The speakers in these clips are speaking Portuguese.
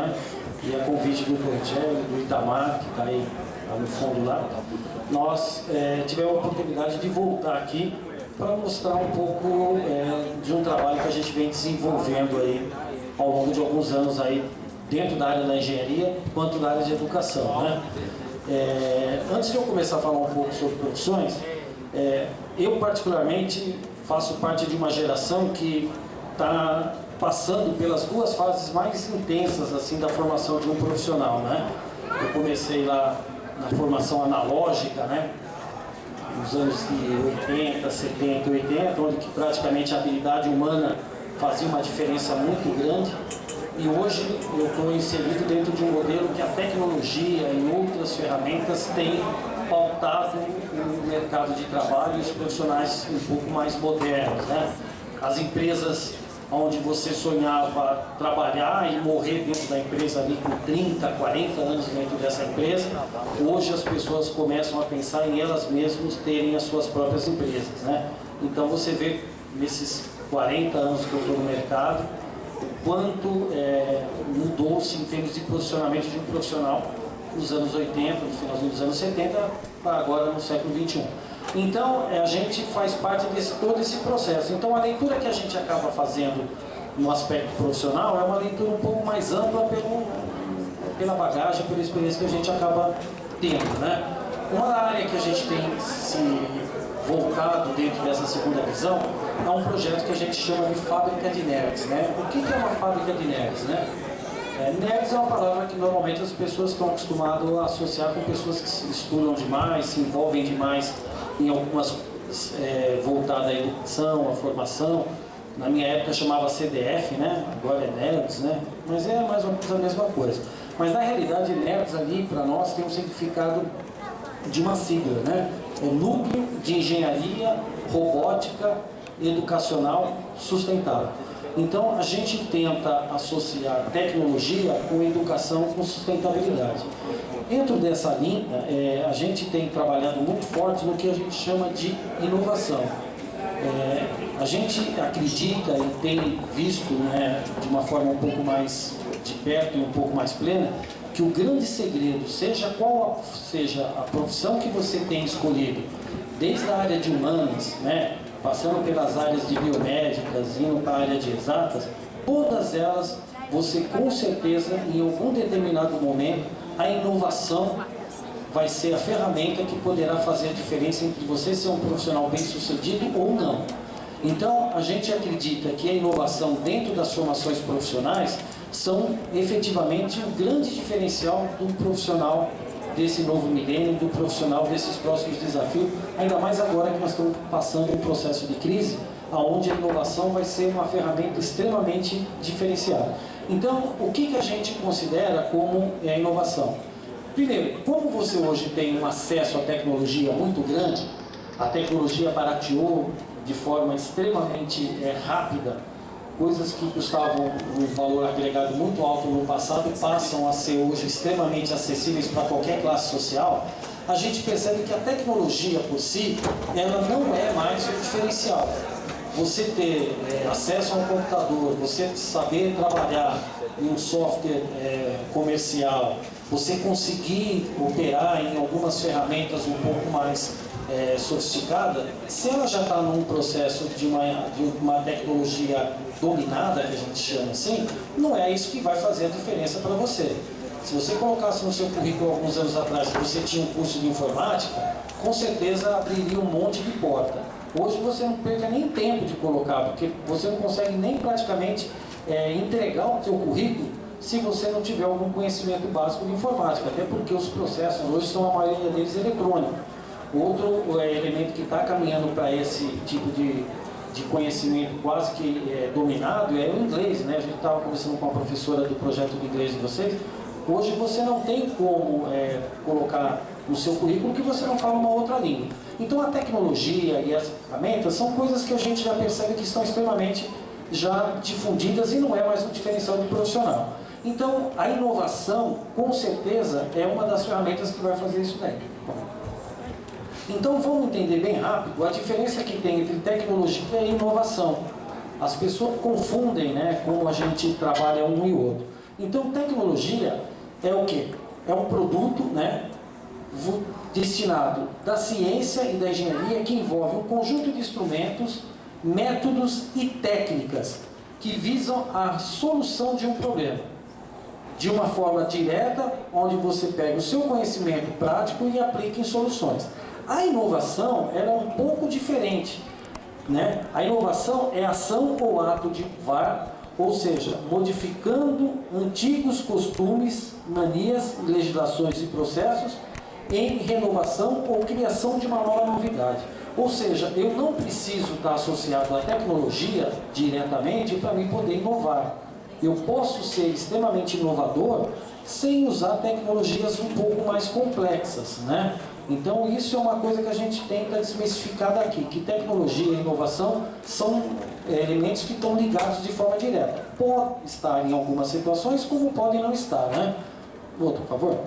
né? E a convite do Rogério, do Itamar, que está aí no fundo lá, nós tivemos a oportunidade de voltar aqui para mostrar um pouco de um trabalho que a gente vem desenvolvendo aí ao longo de alguns anos aí, dentro da área da engenharia, quanto da área de educação, né? Antes de eu começar a falar um pouco sobre profissões, eu particularmente faço parte de uma geração que está passando pelas duas fases mais intensas assim da formação de um profissional, né? Eu comecei lá na formação analógica, né? Nos anos de 80, 70, 80, onde que praticamente a habilidade humana fazia uma diferença muito grande. E hoje eu estou inserido dentro de um modelo que a tecnologia e outras ferramentas têm pautado o mercado de trabalho e os profissionais um pouco mais modernos, né? As empresas onde você sonhava trabalhar e morrer dentro da empresa ali com 30, 40 anos dentro dessa empresa, hoje as pessoas começam a pensar em elas mesmas terem as suas próprias empresas, né? Então você vê nesses 40 anos que eu estou no mercado, o quanto mudou-se em termos de posicionamento de um profissional nos anos 80, no finalzinho dos anos 70, para agora no século 21. Então, a gente faz parte de todo esse processo. Então, a leitura que a gente acaba fazendo no aspecto profissional é uma leitura um pouco mais ampla pela bagagem, pela experiência que a gente acaba tendo, né? Uma área que a gente tem se voltado dentro dessa segunda visão é um projeto que a gente chama de Fábrica de Nerds, né? O que é uma fábrica de nerds, né? Nerds é uma palavra que normalmente as pessoas estão acostumadas a associar com pessoas que se estudam demais, se envolvem demais em algumas voltadas à educação, à formação. Na minha época chamava CDF, né? Agora é Nerds, né? Mas é mais ou menos a mesma coisa. Mas na realidade, Nerds ali para nós tem um significado de uma sigla, né? É Núcleo de Engenharia Robótica Educacional Sustentável. Então a gente tenta associar tecnologia com educação, com sustentabilidade. Dentro dessa linha, a gente tem trabalhado muito forte no que a gente chama de inovação. A gente acredita e tem visto, né, de uma forma um pouco mais de perto e um pouco mais plena, que o grande segredo, seja qual seja a profissão que você tem escolhido, desde a área de humanas, né, passando pelas áreas de biomédicas, indo para a área de exatas, todas elas, você com certeza, em algum determinado momento, a inovação vai ser a ferramenta que poderá fazer a diferença entre você ser um profissional bem-sucedido ou não. Então, a gente acredita que a inovação dentro das formações profissionais são efetivamente um grande diferencial do profissional desse novo milênio, do profissional desses próximos desafios, ainda mais agora que nós estamos passando um processo de crise, onde a inovação vai ser uma ferramenta extremamente diferenciada. Então, o que a gente considera como a inovação? Primeiro, como você hoje tem um acesso à tecnologia muito grande, a tecnologia barateou de forma extremamente rápida, coisas que custavam um valor agregado muito alto no passado passam a ser hoje extremamente acessíveis para qualquer classe social, a gente percebe que a tecnologia por si, ela não é mais um diferencial. Você ter acesso a um computador, você saber trabalhar em um software comercial, você conseguir operar em algumas ferramentas um pouco mais sofisticada, se ela já está num processo de uma tecnologia dominada, que a gente chama assim, não é isso que vai fazer a diferença para você. Se você colocasse no seu currículo alguns anos atrás que você tinha um curso de informática, com certeza abriria um monte de porta. Hoje você não perca nem tempo de colocar, porque você não consegue nem praticamente entregar o seu currículo se você não tiver algum conhecimento básico de informática, até porque os processos hoje são a maioria deles eletrônicos. Outro elemento que está caminhando para esse tipo de conhecimento quase que dominado é o inglês, né? A gente estava conversando com a professora do projeto de inglês de vocês. Hoje você não tem como colocar no seu currículo que você não fala uma outra língua. Então a tecnologia e as ferramentas são coisas que a gente já percebe que estão extremamente já difundidas e não é mais um diferencial de profissional. Então a inovação, com certeza, é uma das ferramentas que vai fazer isso daí. Então vamos entender bem rápido a diferença que tem entre tecnologia e inovação. As pessoas confundem, né, como a gente trabalha um e outro. Então, tecnologia é o quê? É um produto, né, destinado da ciência e da engenharia que envolve um conjunto de instrumentos, métodos e técnicas que visam a solução de um problema. De uma forma direta, onde você pega o seu conhecimento prático e aplica em soluções. A inovação ela é um pouco diferente, né? A inovação é ação ou ato de inovar, ou seja, modificando antigos costumes, manias, legislações e processos em renovação ou criação de uma nova novidade. Ou seja, eu não preciso estar associado à tecnologia diretamente para mim poder inovar. Eu posso ser extremamente inovador sem usar tecnologias um pouco mais complexas, né? Então isso é uma coisa que a gente tenta desmistificar daqui, que tecnologia e inovação são elementos que estão ligados de forma direta. Pode estar em algumas situações, como pode não estar, né? Outro, por favor.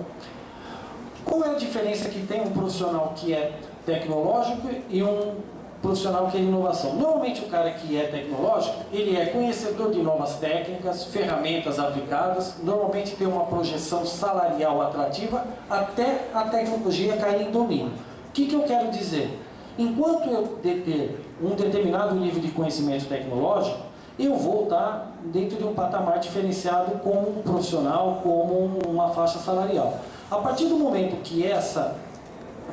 Qual é a diferença que tem um profissional que é tecnológico e um profissional que é inovação? Normalmente o cara que é tecnológico, ele é conhecedor de novas técnicas, ferramentas aplicadas, normalmente tem uma projeção salarial atrativa até a tecnologia cair em domínio. O que eu quero dizer? Enquanto eu deter um determinado nível de conhecimento tecnológico, eu vou estar dentro de um patamar diferenciado como um profissional, como uma faixa salarial. A partir do momento que essa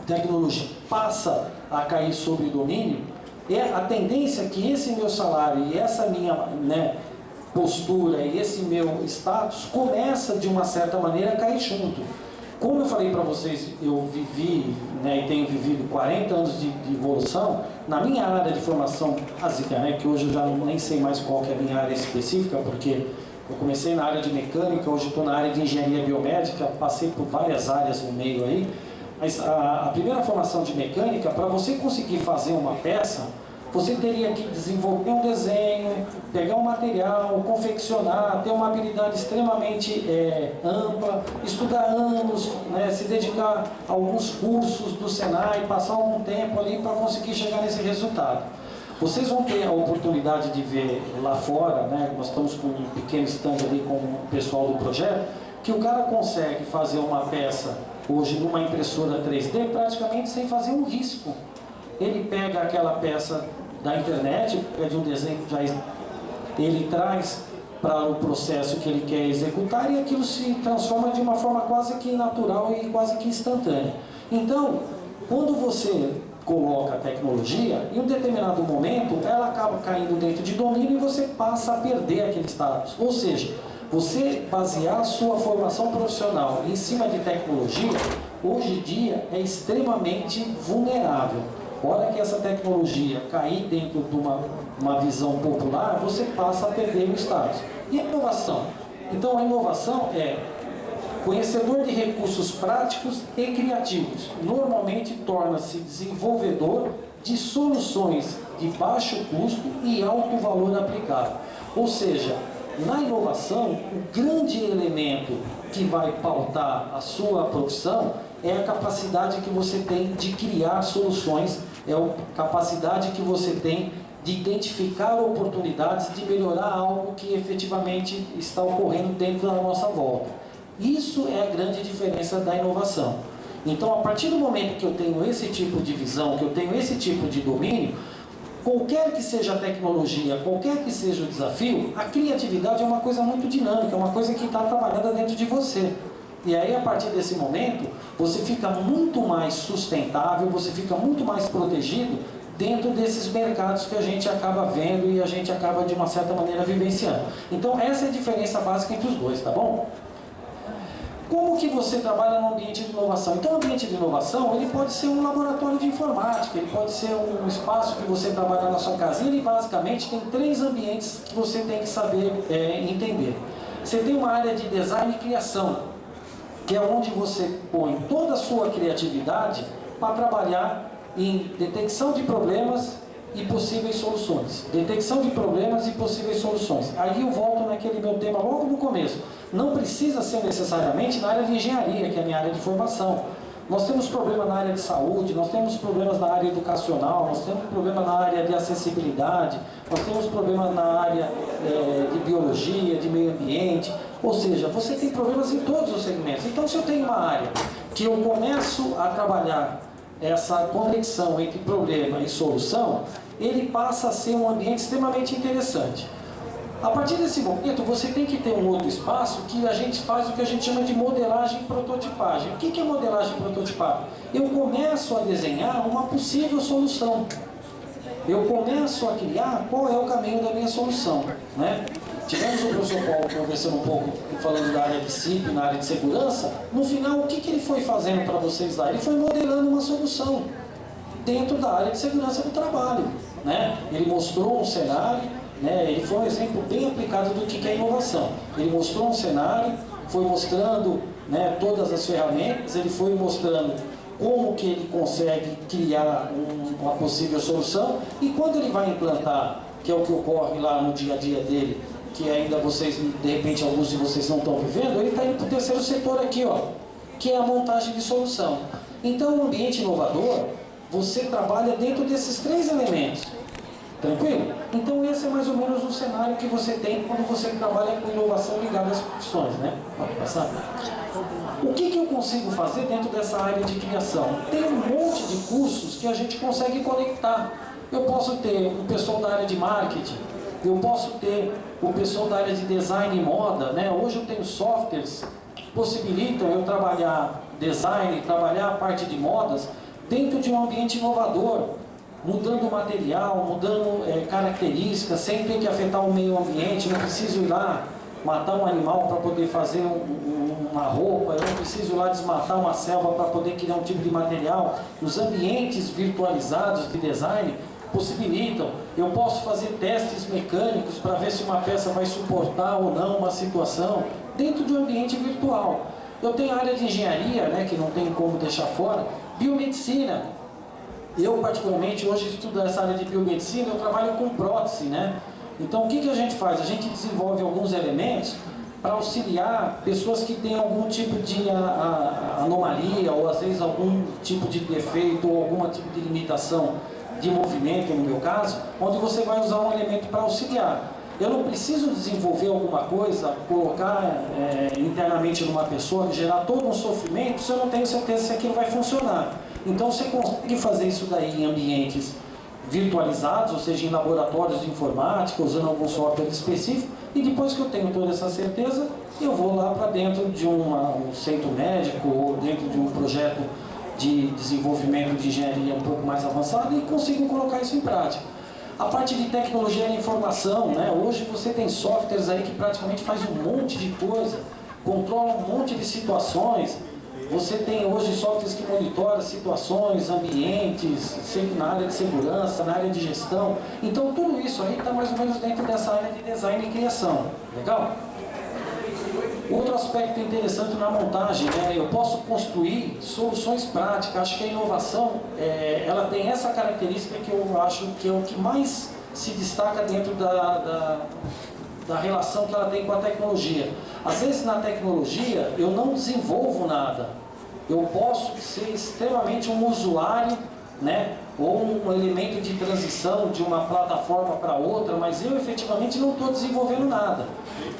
tecnologia passa a cair sob o domínio, é a tendência que esse meu salário e essa minha, né, postura e esse meu status começa de uma certa maneira a cair junto. Como eu falei para vocês, eu vivi, né, e tenho vivido 40 anos de evolução. Na minha área de formação básica, né, que hoje eu já nem sei mais qual que é a minha área específica, porque eu comecei na área de mecânica, hoje estou na área de engenharia biomédica, passei por várias áreas no meio aí. Mas a primeira formação de mecânica, para você conseguir fazer uma peça, você teria que desenvolver um desenho, pegar um material, confeccionar, ter uma habilidade extremamente ampla, estudar anos, né, se dedicar a alguns cursos do Senai, passar algum tempo ali para conseguir chegar nesse resultado. Vocês vão ter a oportunidade de ver lá fora, né, nós estamos com um pequeno stand ali com o pessoal do projeto, que o cara consegue fazer uma peça hoje numa impressora 3D praticamente sem fazer um risco. Ele pega aquela peça da internet, de um desenho que já ele traz para o processo que ele quer executar e aquilo se transforma de uma forma quase que natural e quase que instantânea. Então, quando você coloca a tecnologia, em um determinado momento ela acaba caindo dentro de domínio e você passa a perder aquele status. Ou seja, você basear a sua formação profissional em cima de tecnologia, hoje em dia é extremamente vulnerável. A hora que essa tecnologia cair dentro de uma visão popular, você passa a perder o status. E a inovação? Então a inovação é conhecedor de recursos práticos e criativos. Normalmente torna-se desenvolvedor de soluções de baixo custo e alto valor aplicado. Ou seja, na inovação, o grande elemento que vai pautar a sua profissão é a capacidade que você tem de criar soluções, é a capacidade que você tem de identificar oportunidades, de melhorar algo que efetivamente está ocorrendo dentro da nossa volta. Isso é a grande diferença da inovação. Então, a partir do momento que eu tenho esse tipo de visão, que eu tenho esse tipo de domínio, qualquer que seja a tecnologia, qualquer que seja o desafio, a criatividade é uma coisa muito dinâmica, é uma coisa que está trabalhando dentro de você. E aí, a partir desse momento, você fica muito mais sustentável, você fica muito mais protegido dentro desses mercados que a gente acaba vendo e a gente acaba, de uma certa maneira, vivenciando. Então, essa é a diferença básica entre os dois, tá bom? Como que você trabalha no ambiente de inovação? Então, o ambiente de inovação, ele pode ser um laboratório de informática, ele pode ser um espaço que você trabalha na sua casa. Ele, basicamente, tem 3 ambientes que você tem que saber entender. Você tem uma área de design e criação, que é onde você põe toda a sua criatividade para trabalhar em detecção de problemas e possíveis soluções. Detecção de problemas e possíveis soluções. Aí eu volto naquele meu tema logo no começo. Não precisa ser necessariamente na área de engenharia, que é a minha área de formação. Nós temos problemas na área de saúde, nós temos problemas na área educacional, nós temos problemas na área de acessibilidade, nós temos problemas na área de biologia, de meio ambiente. Ou seja, você tem problemas em todos os segmentos. Então, se eu tenho uma área que eu começo a trabalhar essa conexão entre problema e solução, ele passa a ser um ambiente extremamente interessante. A partir desse momento, você tem que ter um outro espaço que a gente faz o que a gente chama de modelagem e prototipagem. O que é modelagem e prototipagem? Eu começo a desenhar uma possível solução. Eu começo a criar qual é o caminho da minha solução, né? Tivemos o professor Paulo conversando um pouco, falando da área de CIP, na área de segurança. No final, o que ele foi fazendo para vocês lá? Ele foi modelando uma solução dentro da área de segurança do trabalho, né? Ele mostrou um cenário, né? Ele foi um exemplo bem aplicado do que é inovação. Ele mostrou um cenário, foi mostrando, né, todas as ferramentas, ele foi mostrando como que ele consegue criar uma possível solução, e quando ele vai implantar, que é o que ocorre lá no dia a dia dele, que ainda vocês, de repente, alguns de vocês não estão vivendo, ele está indo para o terceiro setor aqui, ó, que é a montagem de solução. Então, o ambiente inovador, você trabalha dentro desses três elementos. Tranquilo? Então, esse é mais ou menos o cenário que você tem quando você trabalha com inovação ligada às profissões, né? Pode passar? O que eu consigo fazer dentro dessa área de criação? Tem um monte de cursos que a gente consegue conectar. Eu posso ter o pessoal da área de marketing, eu posso ter o pessoal da área de design e moda, né? Hoje eu tenho softwares que possibilitam eu trabalhar design, trabalhar a parte de modas dentro de um ambiente inovador, mudando material, mudando características, sem ter que afetar o meio ambiente. Não preciso ir lá matar um animal para poder fazer uma roupa, eu não preciso ir lá desmatar uma selva para poder criar um tipo de material. Os ambientes virtualizados de design possibilitam. Eu posso fazer testes mecânicos para ver se uma peça vai suportar ou não uma situação dentro de um ambiente virtual. Eu tenho a área de engenharia, né, que não tem como deixar fora, biomedicina. Eu, particularmente, hoje estudo essa área de biomedicina, eu trabalho com prótese, né? Então, o que a gente faz? A gente desenvolve alguns elementos para auxiliar pessoas que têm algum tipo de anomalia, ou às vezes algum tipo de defeito, ou algum tipo de limitação de movimento, no meu caso, onde você vai usar um elemento para auxiliar. Eu não preciso desenvolver alguma coisa, colocar internamente numa pessoa, gerar todo um sofrimento, se eu não tenho certeza se aquilo vai funcionar. Então você consegue fazer isso daí em ambientes virtualizados, ou seja, em laboratórios de informática, usando algum software específico, e depois que eu tenho toda essa certeza, eu vou lá para dentro de um centro médico, ou dentro de um projeto de desenvolvimento de engenharia um pouco mais avançado, e consigo colocar isso em prática. A parte de tecnologia da informação, né? Hoje você tem softwares aí que praticamente faz um monte de coisa, controla um monte de situações. Você tem hoje softwares que monitoram situações, ambientes, sempre na área de segurança, na área de gestão. Então tudo isso aí está mais ou menos dentro dessa área de design e criação. Legal? Outro aspecto interessante na montagem, né? Eu posso construir soluções práticas. Acho que a inovação, ela tem essa característica que eu acho que é o que mais se destaca dentro da relação que ela tem com a tecnologia. Às vezes na tecnologia eu não desenvolvo nada. Eu posso ser extremamente um usuário, né? Ou um elemento de transição de uma plataforma para outra, mas eu efetivamente não estou desenvolvendo nada.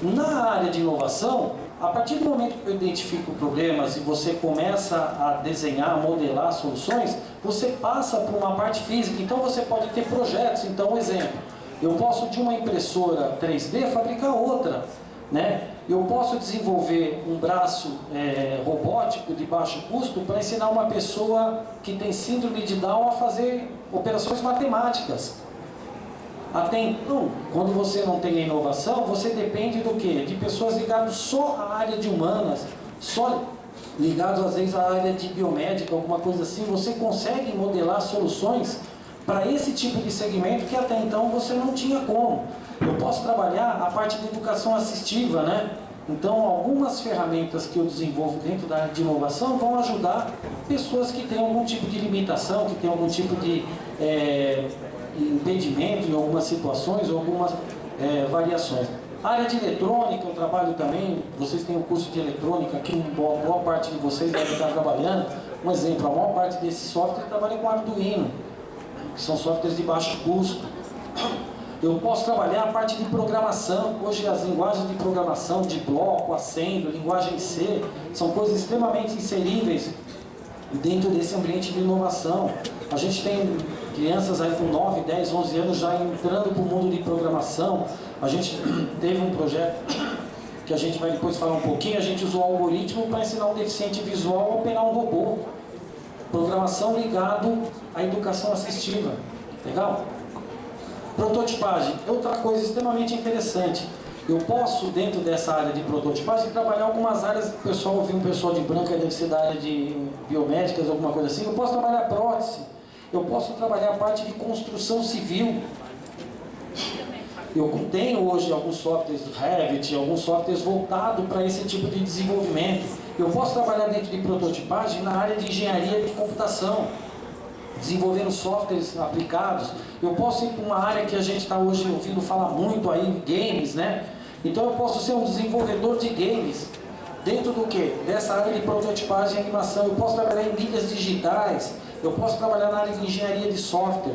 Na área de inovação, a partir do momento que eu identifico problemas e você começa a desenhar, modelar soluções, você passa por uma parte física. Então você pode ter projetos. Então, um exemplo, eu posso de uma impressora 3D fabricar outra, né? Eu posso desenvolver um braço robótico de baixo custo para ensinar uma pessoa que tem síndrome de Down a fazer operações matemáticas. Até então, quando você não tem a inovação, você depende do quê? De pessoas ligadas só à área de humanas, só ligadas às vezes à área de biomédica, alguma coisa assim. Você consegue modelar soluções para esse tipo de segmento que até então você não tinha como. Eu posso trabalhar a parte de educação assistiva, né? Então, algumas ferramentas que eu desenvolvo dentro da área de inovação vão ajudar pessoas que têm algum tipo de limitação, que têm algum tipo de impedimento em algumas situações ou algumas variações. A área de eletrônica, eu trabalho também. Vocês têm um curso de eletrônica aqui, a maior parte de vocês deve estar trabalhando. Um exemplo, a maior parte desse software trabalha com Arduino, que são softwares de baixo custo. Eu posso trabalhar a parte de programação. Hoje as linguagens de programação, de bloco, assembly, linguagem C, são coisas extremamente inseríveis dentro desse ambiente de inovação. A gente tem crianças aí com 9, 10, 11 anos já entrando para o mundo de programação. A gente teve um projeto que a gente vai depois falar um pouquinho, a gente usou o algoritmo para ensinar um deficiente visual a operar um robô. Programação ligado à educação assistiva. Legal? Prototipagem, outra coisa extremamente interessante. Eu posso, dentro dessa área de prototipagem, trabalhar algumas áreas. O pessoal, ouviu um pessoal de branca, deve ser da área de biomédicas, alguma coisa assim. Eu posso trabalhar prótese, eu posso trabalhar a parte de construção civil. Eu tenho hoje alguns softwares Revit, alguns softwares voltados para esse tipo de desenvolvimento. Eu posso trabalhar dentro de prototipagem na área de engenharia de computação, desenvolvendo softwares aplicados. Eu posso ir para uma área que a gente está hoje ouvindo falar muito aí, games, né? Então eu posso ser um desenvolvedor de games. Dentro do quê? Dessa área de prototipagem e animação. Eu posso trabalhar em mídias digitais. Eu posso trabalhar na área de engenharia de software.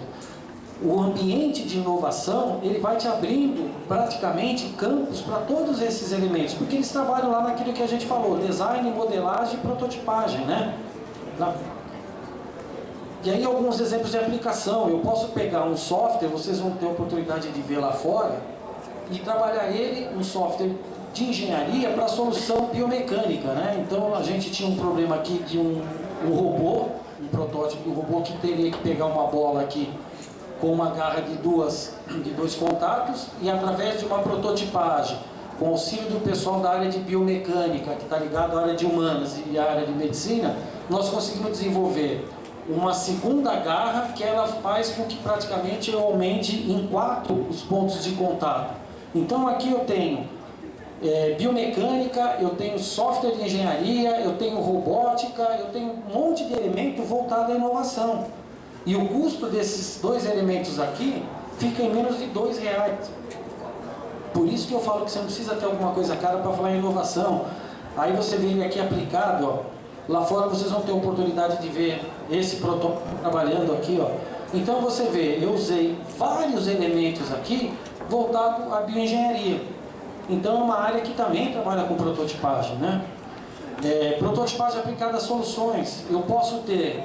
O ambiente de inovação, ele vai te abrindo praticamente campos para todos esses elementos, porque eles trabalham lá naquilo que a gente falou, design, modelagem e prototipagem, né? E aí alguns exemplos de aplicação. Eu posso pegar um software, vocês vão ter a oportunidade de ver lá fora, e trabalhar ele, um software de engenharia para solução biomecânica, né? Então a gente tinha um problema aqui de um robô, um protótipo de um robô que teria que pegar uma bola aqui com uma garra de dois contatos, e através de uma prototipagem, com auxílio do pessoal da área de biomecânica, que está ligado à área de humanas e à área de medicina, nós conseguimos desenvolver uma segunda garra que ela faz com que praticamente eu aumente em 4 os pontos de contato. Então aqui eu tenho biomecânica, eu tenho software de engenharia, eu tenho robótica, eu tenho um monte de elemento voltado à inovação. E o custo desses 2 elementos aqui fica em menos de R$2. Por isso que eu falo que você não precisa ter alguma coisa cara para falar em inovação. Aí você vê ele aqui aplicado, ó. Lá fora vocês vão ter a oportunidade de ver esse protótipo trabalhando aqui, ó. Então você vê, eu usei vários elementos aqui voltado à bioengenharia. Então é uma área que também trabalha com prototipagem, né? Prototipagem aplicada a soluções. Eu posso ter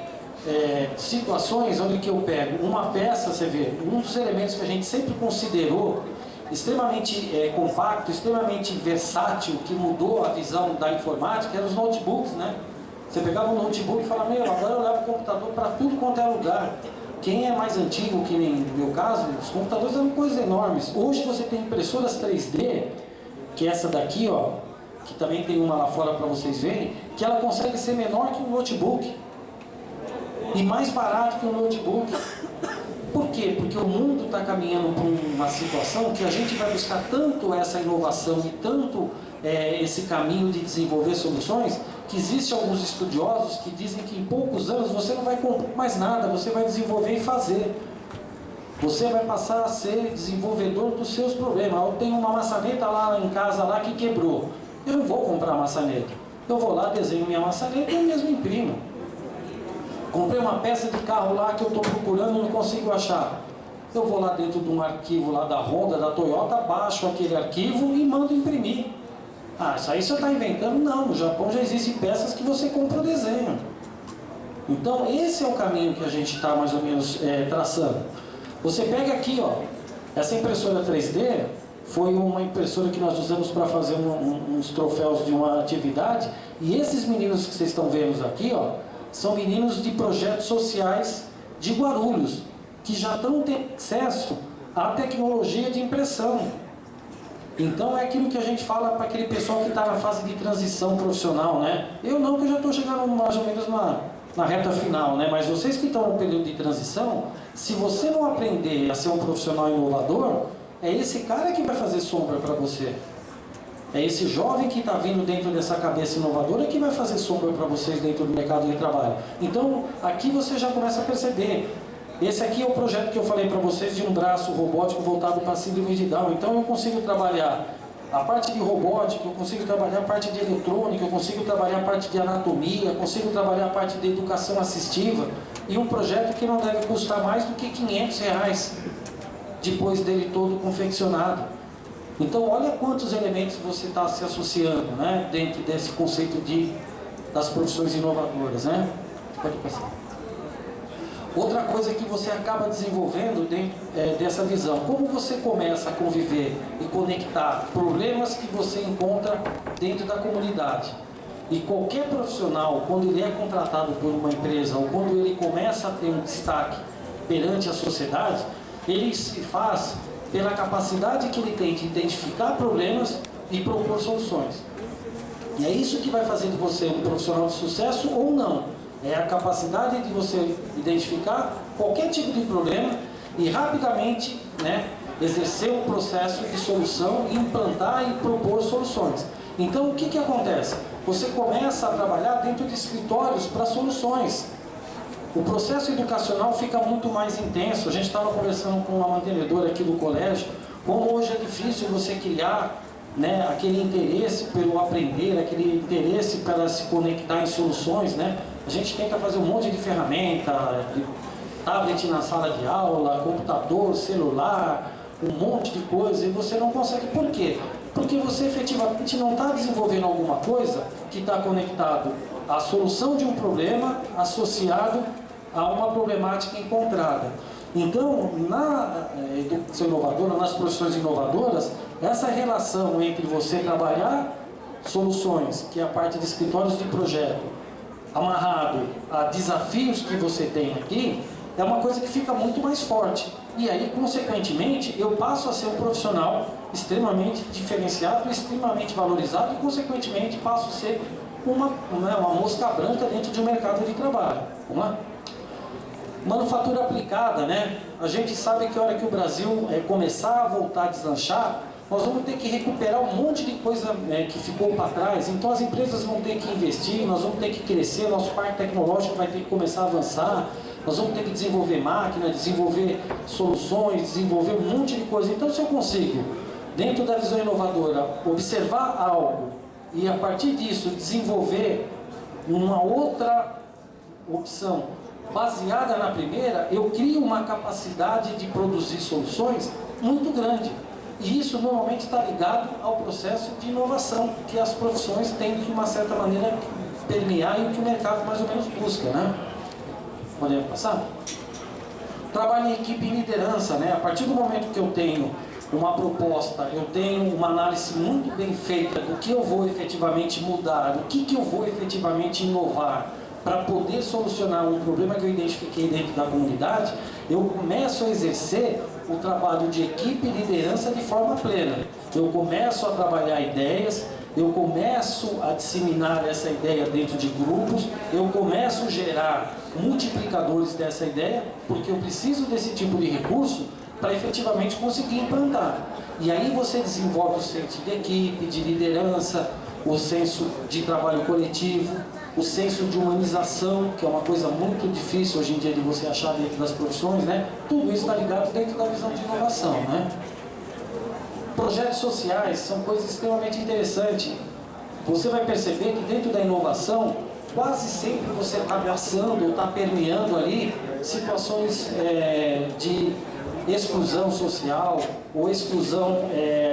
situações onde que eu pego uma peça, você vê, um dos elementos que a gente sempre considerou extremamente compacto, extremamente versátil, que mudou a visão da informática, eram os notebooks, né? Você pegava um notebook e falava, meu, agora eu levo o computador para tudo quanto é lugar. Quem é mais antigo, que nem no meu caso, os computadores eram coisas enormes. Hoje você tem impressoras 3D, que é essa daqui, ó, que também tem uma lá fora para vocês verem, que ela consegue ser menor que um notebook e mais barato que um notebook. Por quê? Porque o mundo está caminhando para uma situação que a gente vai buscar tanto essa inovação e tanto esse caminho de desenvolver soluções, que existem alguns estudiosos que dizem que em poucos anos você não vai comprar mais nada, você vai desenvolver e fazer. Você vai passar a ser desenvolvedor dos seus problemas. Eu tenho uma maçaneta lá em casa lá que quebrou. Eu não vou comprar maçaneta. Eu vou lá, desenho minha maçaneta e eu mesmo imprimo. Comprei uma peça de carro lá que eu estou procurando e não consigo achar. Eu vou lá dentro de um arquivo lá da Honda, da Toyota, baixo aquele arquivo e mando imprimir. Ah, isso aí você está inventando? Não, no Japão já existem peças que você compra o desenho. Então esse é o caminho que a gente está mais ou menos traçando. Você pega aqui, ó, essa impressora 3D foi uma impressora que nós usamos para fazer uns troféus de uma atividade, e esses meninos que vocês estão vendo aqui, ó, são meninos de projetos sociais de Guarulhos, que já estão tendo acesso à tecnologia de impressão. Então é aquilo que a gente fala para aquele pessoal que está na fase de transição profissional, né? Eu não, que eu já estou chegando mais ou menos na reta final, né? Mas vocês que estão no período de transição, se você não aprender a ser um profissional inovador, é esse cara que vai fazer sombra para você. É esse jovem que está vindo dentro dessa cabeça inovadora que vai fazer sombra para vocês dentro do mercado de trabalho. Então, aqui você já começa a perceber. Esse aqui é o projeto que eu falei para vocês de um braço robótico voltado para a síndrome de Down. Então, eu consigo trabalhar a parte de robótica, eu consigo trabalhar a parte de eletrônica, eu consigo trabalhar a parte de anatomia, eu consigo trabalhar a parte de educação assistiva. E um projeto que não deve custar mais do que R$500. depois dele todo confeccionado. Então, olha quantos elementos você está se associando, né, dentro desse conceito das profissões inovadoras, né? Pode passar. Outra coisa que você acaba desenvolvendo dentro dessa visão, como você começa a conviver e conectar problemas que você encontra dentro da comunidade. E qualquer profissional, quando ele é contratado por uma empresa, ou quando ele começa a ter um destaque perante a sociedade, ele se faz pela capacidade que ele tem de identificar problemas e propor soluções. E é isso que vai fazer de você um profissional de sucesso ou não. É a capacidade de você identificar qualquer tipo de problema e rapidamente, né, exercer um processo de solução, implantar e propor soluções. Então, o que acontece? Você começa a trabalhar dentro de escritórios para soluções. O processo educacional fica muito mais intenso. A gente estava conversando com uma mantenedora aqui do colégio, como hoje é difícil você criar, né, aquele interesse pelo aprender, aquele interesse para se conectar em soluções, né? A gente tenta fazer um monte de ferramenta, de tablet na sala de aula, computador, celular, um monte de coisa, e você não consegue. Por quê? Porque você efetivamente não está desenvolvendo alguma coisa que está conectado à solução de um problema associado a uma problemática encontrada. Então, na educação inovadora, nas profissões inovadoras, essa relação entre você trabalhar soluções, que é a parte de escritórios de projeto, amarrado a desafios que você tem aqui, é uma coisa que fica muito mais forte. E aí, consequentemente, eu passo a ser um profissional extremamente diferenciado, extremamente valorizado e, consequentemente, passo a ser uma mosca branca dentro de um mercado de trabalho. Vamos lá? Manufatura aplicada, né? A gente sabe que a hora que o Brasil começar a voltar a deslanchar, nós vamos ter que recuperar um monte de coisa que ficou para trás. Então as empresas vão ter que investir, nós vamos ter que crescer, nosso parque tecnológico vai ter que começar a avançar, nós vamos ter que desenvolver máquina, desenvolver soluções, desenvolver um monte de coisa. Então, se eu consigo, dentro da visão inovadora, observar algo e a partir disso desenvolver uma outra opção baseada na primeira, eu crio uma capacidade de produzir soluções muito grande. E isso normalmente está ligado ao processo de inovação que as profissões têm de uma certa maneira permear e o que o mercado mais ou menos busca, né? Podemos passar? Trabalho em equipe e liderança, né? A partir do momento que eu tenho uma proposta, eu tenho uma análise muito bem feita do que eu vou efetivamente mudar, do que eu vou efetivamente inovar para poder solucionar um problema que eu identifiquei dentro da comunidade, eu começo a exercer o trabalho de equipe e liderança de forma plena. Eu começo a trabalhar ideias, eu começo a disseminar essa ideia dentro de grupos, eu começo a gerar multiplicadores dessa ideia, porque eu preciso desse tipo de recurso para efetivamente conseguir implantar. E aí você desenvolve o senso de equipe, de liderança, o senso de trabalho coletivo, o senso de humanização, que é uma coisa muito difícil hoje em dia de você achar dentro das profissões, né? Tudo isso está ligado dentro da visão de inovação, né? Projetos sociais são coisas extremamente interessantes. Você vai perceber que dentro da inovação, quase sempre você está abraçando ou está permeando ali situações de exclusão social, ou exclusão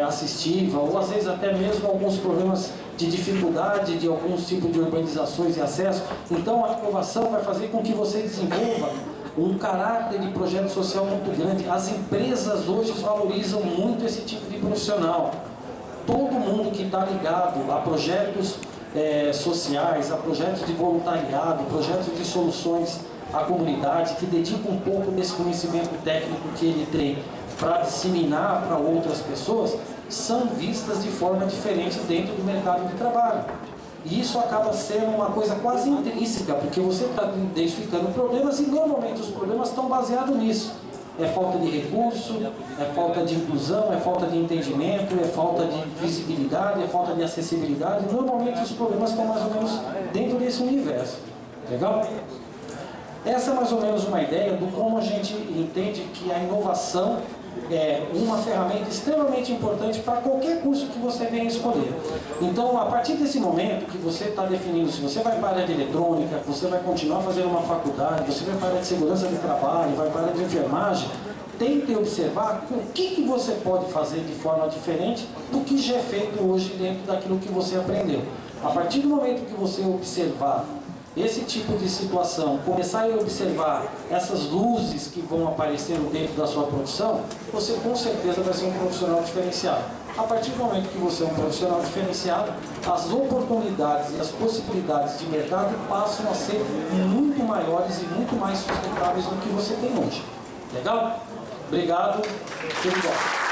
assistiva, ou às vezes até mesmo alguns problemas de dificuldade de alguns tipos de urbanizações e acesso. Então a inovação vai fazer com que você desenvolva um caráter de projeto social muito grande. As empresas hoje valorizam muito esse tipo de profissional. Todo mundo que está ligado a projetos sociais, a projetos de voluntariado, projetos de soluções à comunidade, que dedica um pouco desse conhecimento técnico que ele tem para disseminar para outras pessoas, são vistas de forma diferente dentro do mercado de trabalho. E isso acaba sendo uma coisa quase intrínseca, porque você está identificando problemas e normalmente os problemas estão baseados nisso. É falta de recurso, é falta de inclusão, é falta de entendimento, é falta de visibilidade, é falta de acessibilidade. Normalmente os problemas estão mais ou menos dentro desse universo. Legal? Essa é mais ou menos uma ideia do como a gente entende que a inovação é uma ferramenta extremamente importante para qualquer curso que você venha escolher. Então, a partir desse momento que você está definindo se você vai para a área de eletrônica, você vai continuar fazendo uma faculdade, você vai para a área de segurança de trabalho, vai para a área de enfermagem, tente observar o que você pode fazer de forma diferente do que já é feito hoje dentro daquilo que você aprendeu. A partir do momento que você observar esse tipo de situação, começar a observar essas luzes que vão aparecendo dentro da sua profissão, você com certeza vai ser um profissional diferenciado. A partir do momento que você é um profissional diferenciado, as oportunidades e as possibilidades de mercado passam a ser muito maiores e muito mais sustentáveis do que você tem hoje. Legal? Obrigado. Tudo bom.